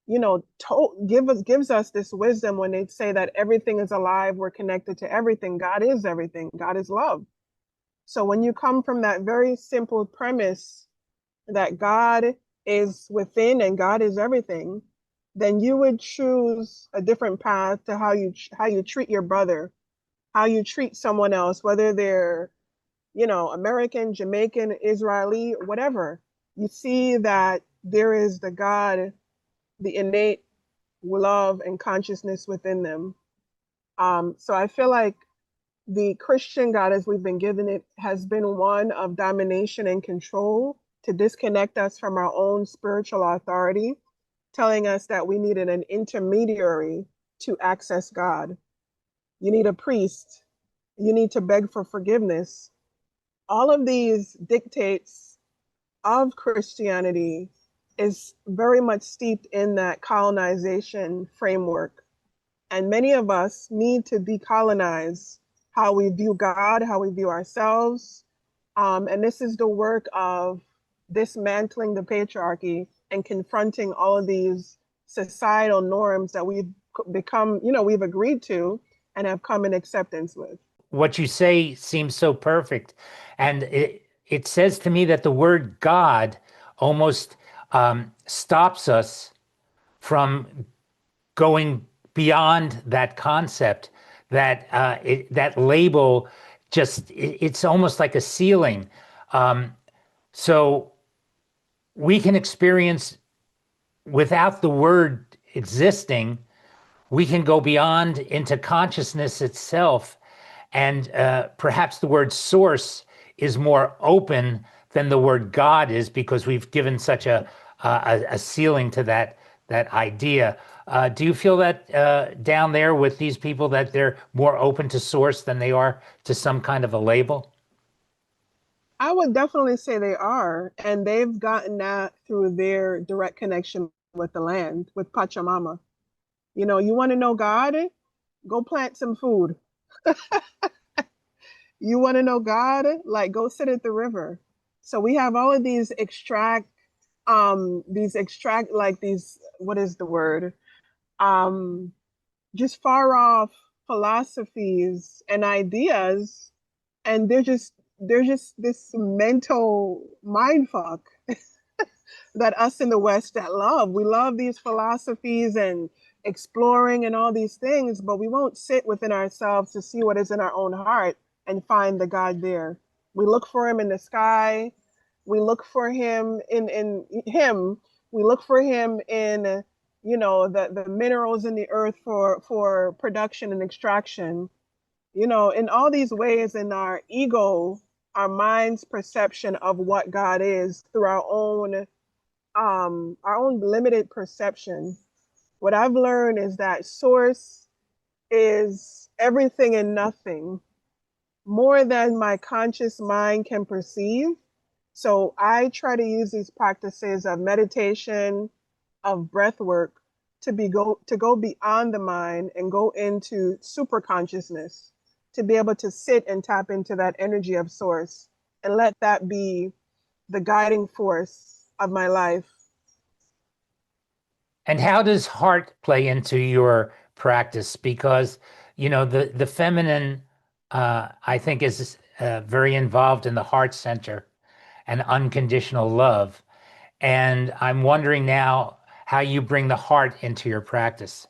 gives us this wisdom when they say that everything is alive, we're connected to everything. God is everything. God is love. So when you come from that very simple premise that God is within and God is everything, then you would choose a different path to how you treat your brother, how you treat someone else, whether they're, American, Jamaican, Israeli, whatever. You see that there is the God, the innate love and consciousness within them. So I feel like the Christian God, as we've been given it, has been one of domination and control to disconnect us from our own spiritual authority, telling us that we needed an intermediary to access God. You need a priest. You need to beg for forgiveness. All of these dictates of Christianity is very much steeped in that colonization framework. And many of us need to decolonize how we view God, how we view ourselves. And this is the work of dismantling the patriarchy and confronting all of these societal norms that we've become, we've agreed to and have come in acceptance with. What you say seems so perfect. And it says to me that the word God almost stops us from going beyond that concept, that that label it's almost like a ceiling. So we can experience without the word existing, we can go beyond into consciousness itself. And perhaps the word source is more open than the word God is, because we've given such a ceiling to that idea. Do you feel that down there with these people, that they're more open to source than they are to some kind of a label? I would definitely say they are, and they've gotten that through their direct connection with the land, with Pachamama. You want to know God? Go plant some food. You want to know God? Like, go sit at the river. So we have all of like these, what is the word? Um, just far off philosophies and ideas, and they're just this mental mind fuck that us in the West that love. We love these philosophies and exploring and all these things, but we won't sit within ourselves to see what is in our own heart and find the God there. We look for him in the sky. We look for him in him. We look for him in, the minerals in the earth for production and extraction. In all these ways, in our ego, our mind's perception of what God is through our own limited perception. What I've learned is that source is everything and nothing, more than my conscious mind can perceive. So I try to use these practices of meditation, of breath work, to go beyond the mind and go into super consciousness, to be able to sit and tap into that energy of source and let that be the guiding force of my life. And how does heart play into your practice? Because, the feminine, I think, is very involved in the heart center and unconditional love. And I'm wondering now how you bring the heart into your practice.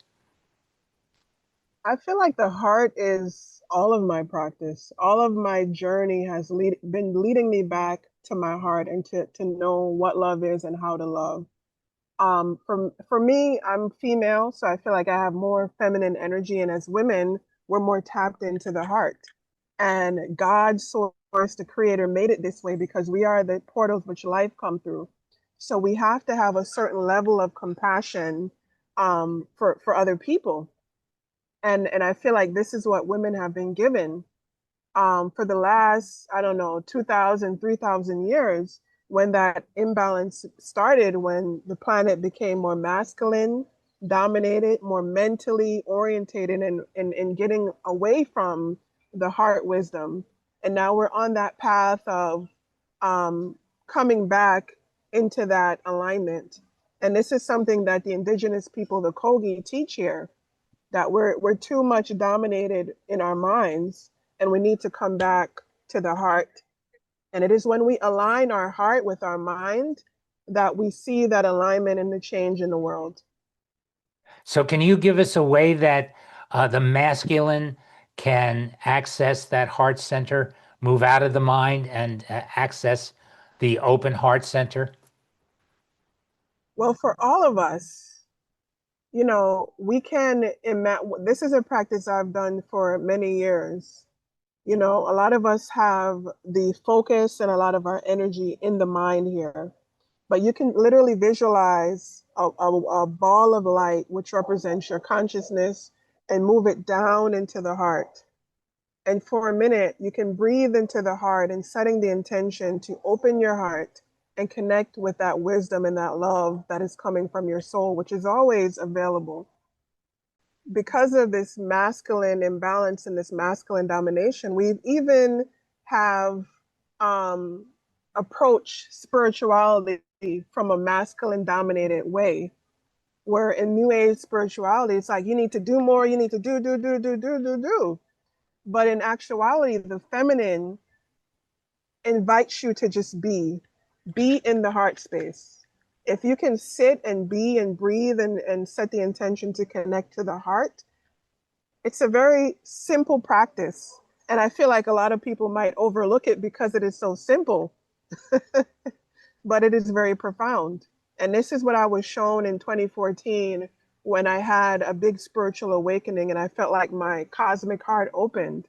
I feel like the heart is all of my practice. All of my journey has been leading me back to my heart and to know what love is and how to love. For me, I'm female, so I feel like I have more feminine energy, and as women, we're more tapped into the heart. And God source, the creator, made it this way because we are the portals which life come through. So we have to have a certain level of compassion for other people. And I feel like this is what women have been given for the last, I don't know, 2,000, 3,000 years, when that imbalance started, when the planet became more masculine, dominated, more mentally orientated, and getting away from the heart wisdom. And now we're on that path of um, coming back into that alignment. And this is something that the indigenous people, the Kogi, teach here, that we're too much dominated in our minds and we need to come back to the heart. And it is when we align our heart with our mind that we see that alignment and the change in the world. So, can you give us a way that the masculine can access that heart center, move out of the mind, and access the open heart center? Well, for all of us, we can imagine. This is a practice I've done for many years. A lot of us have the focus and a lot of our energy in the mind here, but you can literally visualize a ball of light, which represents your consciousness, and move it down into the heart. And for a minute, you can breathe into the heart and setting the intention to open your heart and connect with that wisdom and that love that is coming from your soul, which is always available. Because of this masculine imbalance and this masculine domination, we even have um, approached spirituality from a masculine dominated way. Where in New Age spirituality, it's like you need to do more, you need to do. But in actuality, the feminine invites you to just be in the heart space. If you can sit and be and breathe and set the intention to connect to the heart, it's a very simple practice. And I feel like a lot of people might overlook it because it is so simple, but it is very profound. And this is what I was shown in 2014 when I had a big spiritual awakening and I felt like my cosmic heart opened.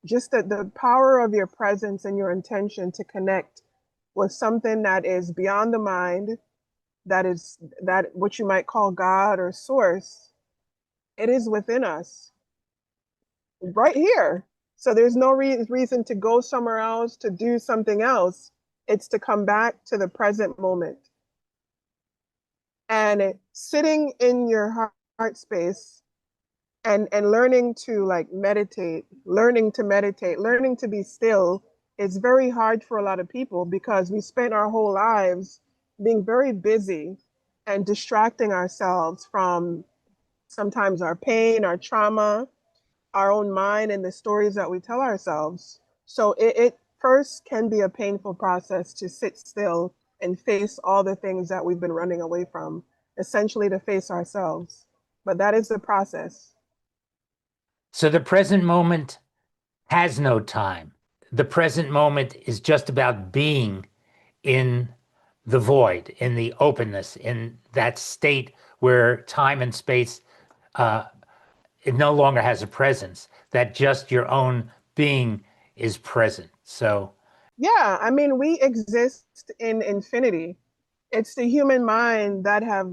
Just the power of your presence and your intention to connect with something that is beyond the mind, that what you might call God or source, it is within us right here. So there's no reason to go somewhere else, to do something else. It's to come back to the present moment. And sitting in your heart space and learning to like meditate, learning to be still is very hard for a lot of people because we spent our whole lives being very busy and distracting ourselves from sometimes our pain, our trauma, our own mind, and the stories that we tell ourselves. So it first can be a painful process to sit still and face all the things that we've been running away from, essentially to face ourselves. But that is the process. So, the present moment has no time. The present moment is just about being in the void, in the openness, in that state where time and space, uh, it no longer has a presence, that just your own being is present. So, Yeah, I mean, we exist in infinity. It's the human mind that have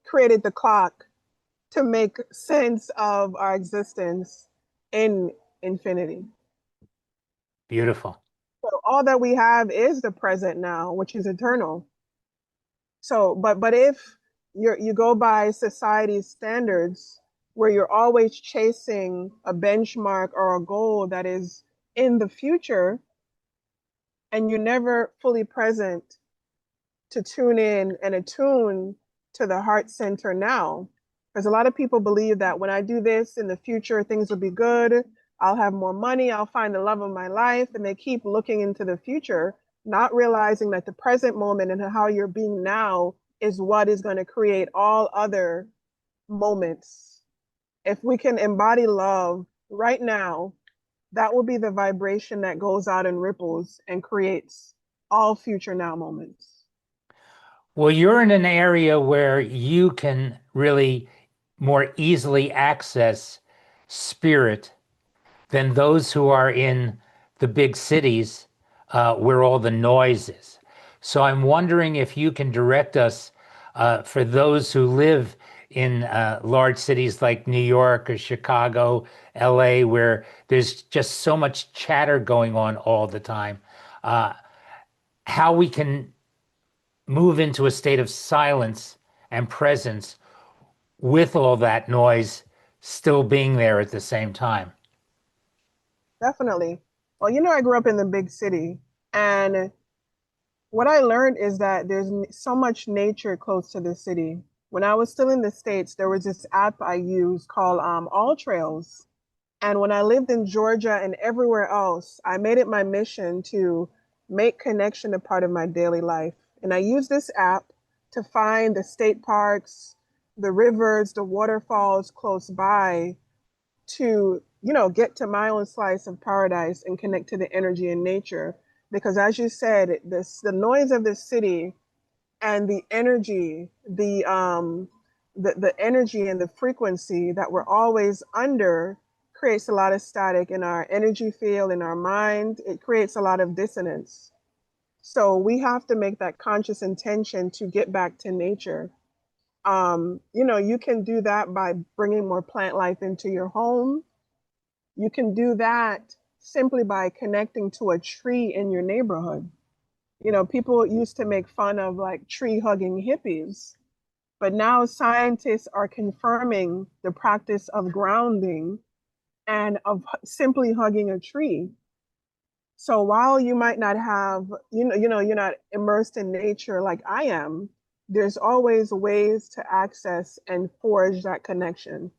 created the clock to make sense of our existence in infinity. beautiful. So all that we have is the present now, which is eternal. So, but if you go by society's standards, where you're always chasing a benchmark or a goal that is in the future, and you're never fully present to tune in and attune to the heart center now. Because a lot of people believe that when I do this in the future, things will be good. I'll have more money. I'll find the love of my life. And they keep looking into the future, not realizing that the present moment and how you're being now is what is going to create all other moments. If we can embody love right now, that will be the vibration that goes out and ripples and creates all future now moments. Well, you're in an area where you can really more easily access spirit than those who are in the big cities where all the noise is. So I'm wondering if you can direct us for those who live in large cities like New York or Chicago, LA, where there's just so much chatter going on all the time, how we can move into a state of silence and presence with all that noise still being there at the same time. Definitely. Well, I grew up in the big city, and what I learned is that there's so much nature close to the city. When I was still in the States, there was this app I used called All Trails. And when I lived in Georgia and everywhere else, I made it my mission to make connection a part of my daily life. And I use this app to find the state parks, the rivers, the waterfalls close by to, get to my own slice of paradise and connect to the energy in nature. Because as you said, the noise of the city and the energy, the energy and the frequency that we're always under creates a lot of static in our energy field, in our mind. It creates a lot of dissonance. So we have to make that conscious intention to get back to nature. You can do that by bringing more plant life into your home. You can do that simply by connecting to a tree in your neighborhood. People used to make fun of like tree hugging hippies, but now scientists are confirming the practice of grounding and of simply hugging a tree. So while you might not have, you're not immersed in nature like I am, there's always ways to access and forge that connection.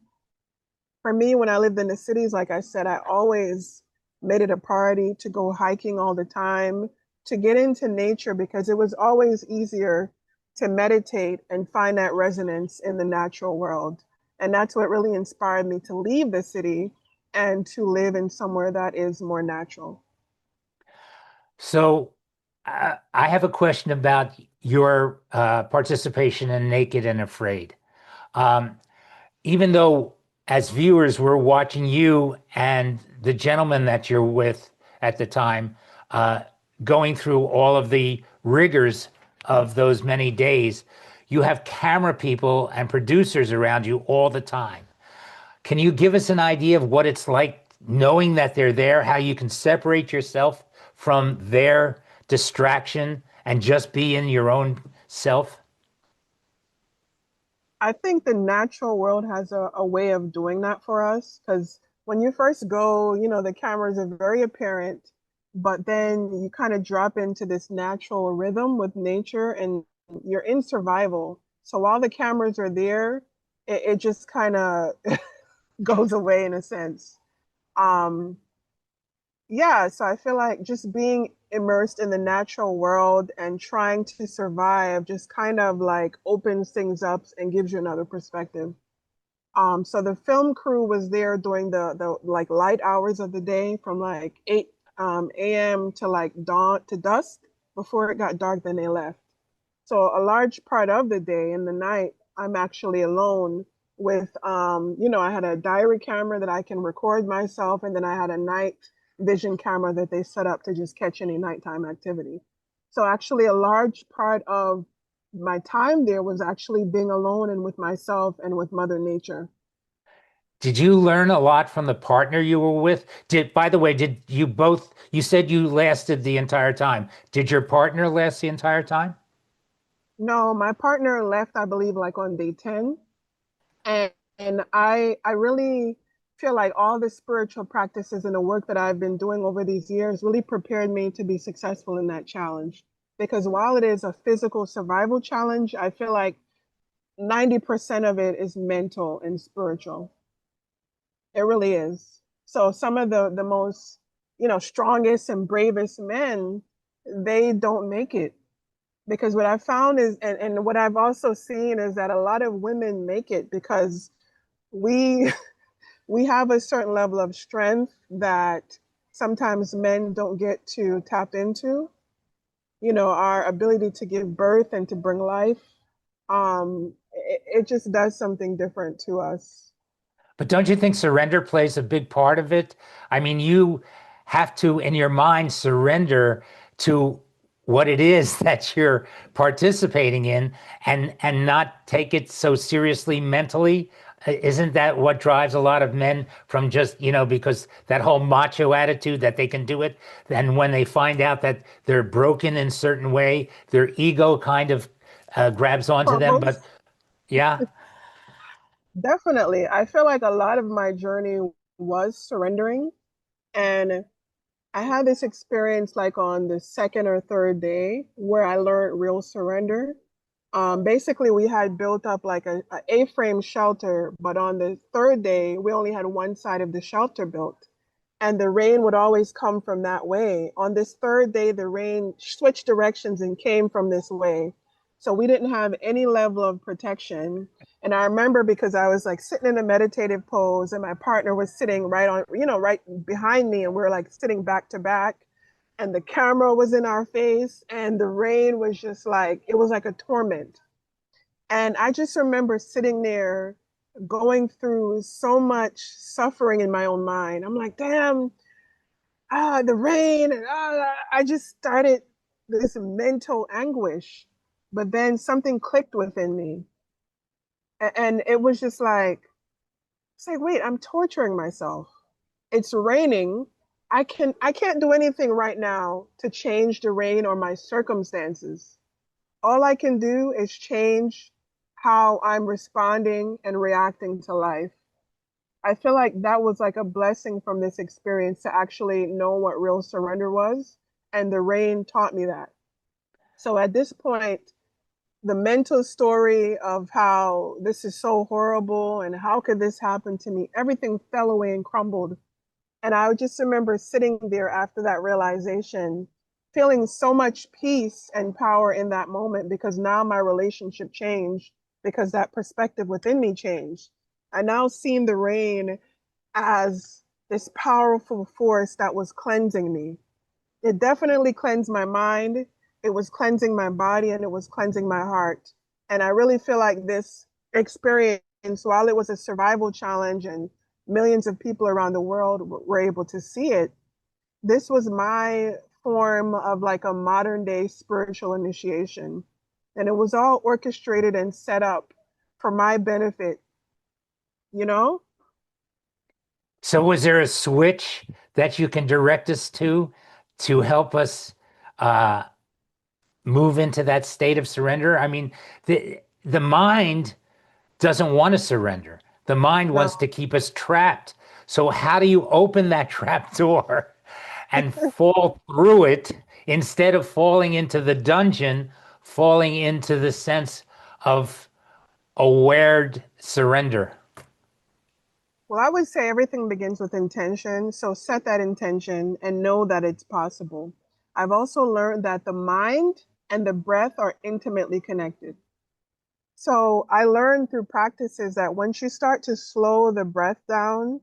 For me, when I lived in the cities, like I said, I always made it a priority to go hiking all the time, to get into nature because it was always easier to meditate and find that resonance in the natural world. And that's what really inspired me to leave the city and to live in somewhere that is more natural. So I have a question about your participation in Naked and Afraid. Um, Even though as viewers we're watching you and the gentleman that you're with at the time uh, going through all of the rigors of those many days, you have camera people and producers around you all the time. Can you give us an idea of what it's like knowing that they're there, how you can separate yourself from their distraction and just be in your own self? I think the natural world has a way of doing that for us because when you first go, the cameras are very apparent, but then you kind of drop into this natural rhythm with nature and you're in survival. So while the cameras are there, it just kind of goes away in a sense. Um, yeah, so I feel like just being immersed in the natural world and trying to survive just kind of like opens things up and gives you another perspective. So the film crew was there during the like light hours of the day from like 8 a.m. to like dawn to dusk. Before it got dark, then they left. So a large part of the day in the night, I'm actually alone with, I had a diary camera that I can record myself, and then I had a night vision camera that they set up to just catch any nighttime activity. So actually, a large part of my time there was actually being alone and with myself and with Mother Nature. Did you learn a lot from the partner you were with? By the way, did you both, you said you lasted the entire time. Did your partner last the entire time? No, my partner left, I believe, like on day 10. And I really feel like all the spiritual practices and the work that I've been doing over these years really prepared me to be successful in that challenge. Because while it is a physical survival challenge, I feel like 90% of it is mental and spiritual. It really is. So some of the most, strongest and bravest men, they don't make it. Because what I found is, and what I've also seen is that a lot of women make it because we we have a certain level of strength that sometimes men don't get to tap into. Our ability to give birth and to bring life. It just does something different to us. But don't you think surrender plays a big part of it? I mean, you have to, in your mind, surrender to what it is that you're participating in and not take it so seriously mentally. Isn't that what drives a lot of men from just, because that whole macho attitude that they can do it? And when they find out that they're broken in a certain way, their ego kind of grabs onto them. But Almost. yeah. Definitely. I feel like a lot of my journey was surrendering. And I had this experience like on the second or third day where I learned real surrender. Basically, we had built up like a A-frame shelter, but on the third day, we only had one side of the shelter built, and the rain would always come from that way. On this third day, the rain switched directions and came from this way. So we didn't have any level of protection. And I remember because I was like sitting in a meditative pose and my partner was sitting right on, right behind me, and we were like sitting back to back. And the camera was in our face, and the rain was just like, it was like a torment. And I just remember sitting there going through so much suffering in my own mind. I'm like, damn, the rain. And I just started this mental anguish. But then something clicked within me. And it was just like, it's like, wait, I'm torturing myself. It's raining. I can't do anything right now to change the rain or my circumstances. All I can do is change how I'm responding and reacting to life. I feel like that was like a blessing from this experience to actually know what real surrender was. And the rain taught me that. So at this point, the mental story of how this is so horrible and how could this happen to me, everything fell away and crumbled. And I just remember sitting there after that realization, feeling so much peace and power in that moment because now my relationship changed because that perspective within me changed. I now seen the rain as this powerful force that was cleansing me. It definitely cleansed my mind, it was cleansing my body, and it was cleansing my heart. And I really feel like this experience, while it was a survival challenge and millions of people around the world were able to see it, this was my form of like a modern day spiritual initiation. And it was all orchestrated and set up for my benefit, you know? So, was there a switch that you can direct us to help us uh, move into that state of surrender? I mean, the mind doesn't want to surrender. The mind No. wants to keep us trapped. So, how do you open that trap door and fall through it instead of falling into the dungeon, falling into the sense of aware surrender? Well, I would say everything begins with intention. So set that intention and know that it's possible. I've also learned that the mind and the breath are intimately connected. So I learned through practices that once you start to slow the breath down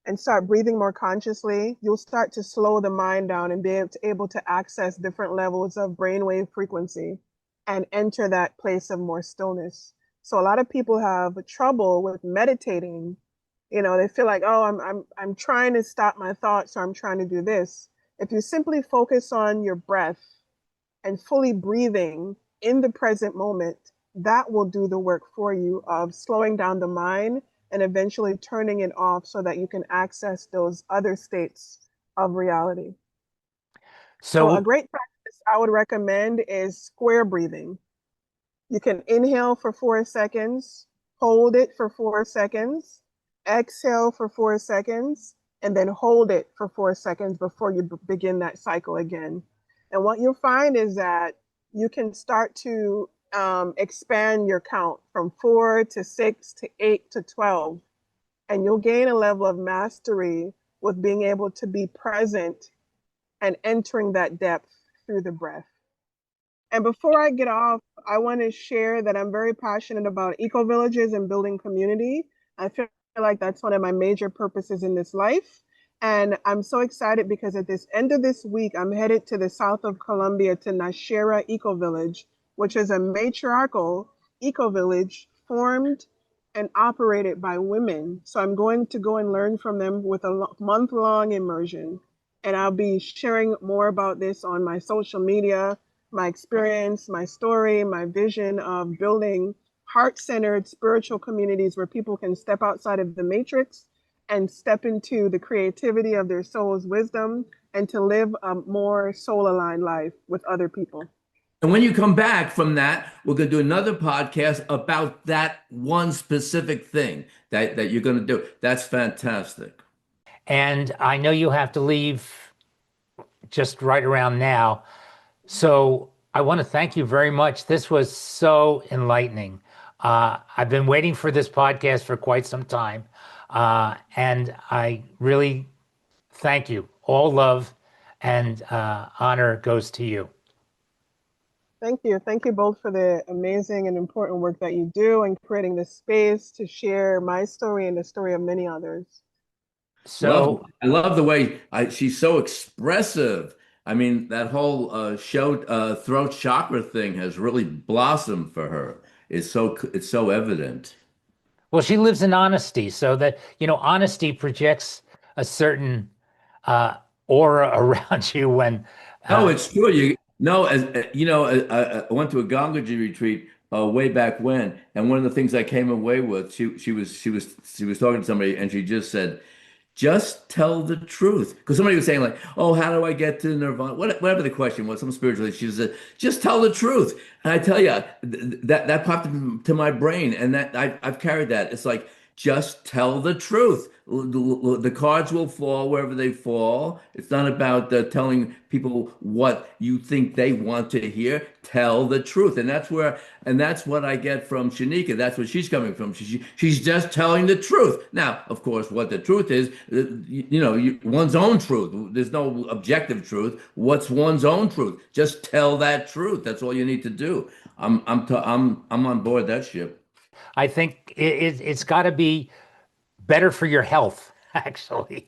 and start breathing more consciously, you'll start to slow the mind down and be able to access different levels of brainwave frequency and enter that place of more stillness. So a lot of people have trouble with meditating. They feel like, oh, I'm trying to stop my thoughts, or I'm trying to do this. If you simply focus on your breath and fully breathing in the present moment, that will do the work for you of slowing down the mind and eventually turning it off so that you can access those other states of reality. So a So, great practice I would recommend is square breathing. You can inhale for 4 seconds, hold it for 4 seconds, exhale for 4 seconds, and then hold it for 4 seconds before you begin that cycle again. And what you'll find is that you can start to expand your count from 4 to 6 to 8 to 12, and you'll gain a level of mastery with being able to be present and entering that depth through the breath. And before I get off, I want to share that I'm very passionate about eco-villages and building community. I feel like that's one of my major purposes in this life. And I'm so excited because at this end of this week, I'm headed to the south of Colombia to Nashera Ecovillage, which is a matriarchal eco-village formed and operated by women. So I'm going to go and learn from them with a month-long immersion. And I'll be sharing more about this on my social media, my experience, my story, my vision of building heart-centered spiritual communities where people can step outside of the matrix and step into the creativity of their soul's wisdom and to live a more soul-aligned life with other people. And when you come back from that, we're going to do another podcast about that one specific thing that you're going to do. That's fantastic. and I know you have to leave just right around now. So I want to thank you very much. This was so enlightening. I've been waiting for this podcast for quite some time. And I really thank you. All love and honor goes to you. Thank you. Thank you both for the amazing and important work that you do and creating this space to share my story and the story of many others. So, Well, I love the way she's so expressive. I mean, that whole show throat chakra thing has really blossomed for her. It's so evident. well, she lives in honesty, so that, honesty projects a certain uh, aura around you when, No, uh, it's true. I went to a Gangaji retreat way back when, and one of the things I came away with, she was talking to somebody, and she just said, "Just tell the truth." Because somebody was saying like, "Oh, how do I get to nirvana?" Whatever the question was, some spiritual. She said, "Just tell the truth." And I tell you, that popped into my brain, and that I've carried that. It's like just tell the truth. The cards will fall wherever they fall. It's not about telling people what you think they want to hear. Tell the truth, and that's what I get from Shanika. That's what she's coming from. She's just telling the truth. Now, of course, what the truth is, one's own truth. There's no objective truth. What's one's own truth? Just tell that truth. That's all you need to do. I'm on board that ship. I think it's got to be better for your health, actually.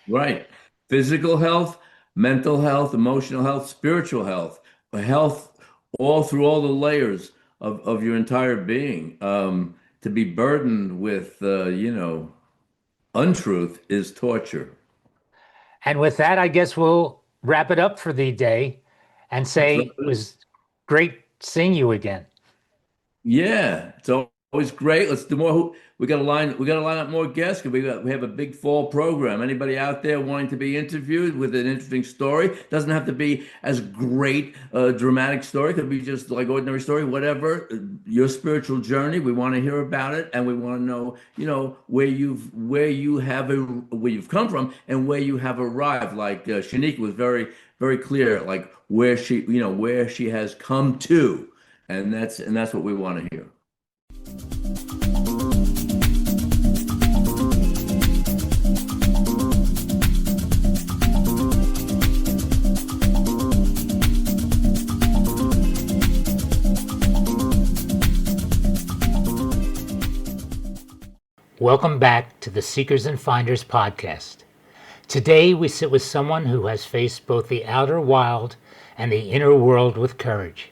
Right. Physical health, mental health, emotional health, spiritual health, health all through all the layers of your entire being. To be burdened with, untruth is torture. And with that, I guess we'll wrap it up for the day and say it was great seeing you again. Yeah, it's always great. Let's do more. We got to line up more guests. We have a big fall program. Anybody out there wanting to be interviewed with an interesting story, doesn't have to be as great a dramatic story. Could be just like ordinary story, whatever. Your spiritual journey. We want to hear about it, and we want to know, where you've come from and where you have arrived. Like Shanika was very very clear, like where she has come to. And that's what we want to hear. Welcome back to the Seekers and Finders podcast. Today we sit with someone who has faced both the outer wild and the inner world with courage.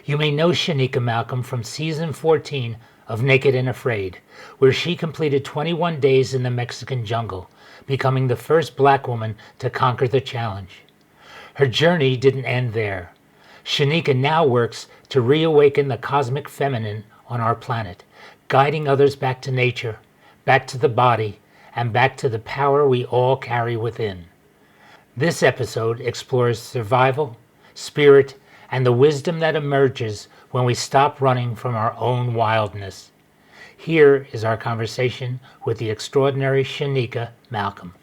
You may know Shanika Malcolm from season 14 of Naked and Afraid, where she completed 21 days in the Mexican jungle, becoming the first Black woman to conquer the challenge. Her journey didn't end there. Shanika now works to reawaken the cosmic feminine on our planet, guiding others back to nature, back to the body, and back to the power we all carry within. This episode explores survival, spirit, and the wisdom that emerges when we stop running from our own wildness. Here is our conversation with the extraordinary Shanika Malcolm.